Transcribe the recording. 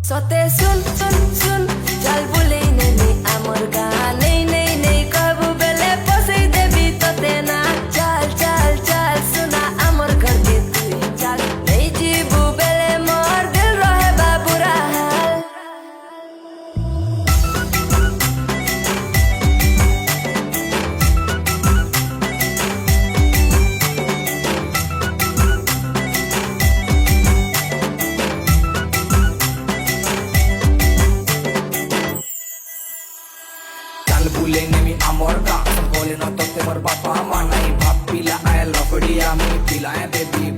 সতে শুন শুন শুন চাল বলেই নেই আমার গান নেই নেই নেই কবু বেলে পসেই দেবি তোতে না চাল চাল চাল सुना আমার ঘর के তুই চাল নেই जीबू बेले मोर दिल रहे बा बुरा हाल बुले नेमी आमोर का बोले न तो ते मोर बापा मानाई भाप पिला आयल रफड़िया में पिलाए देवी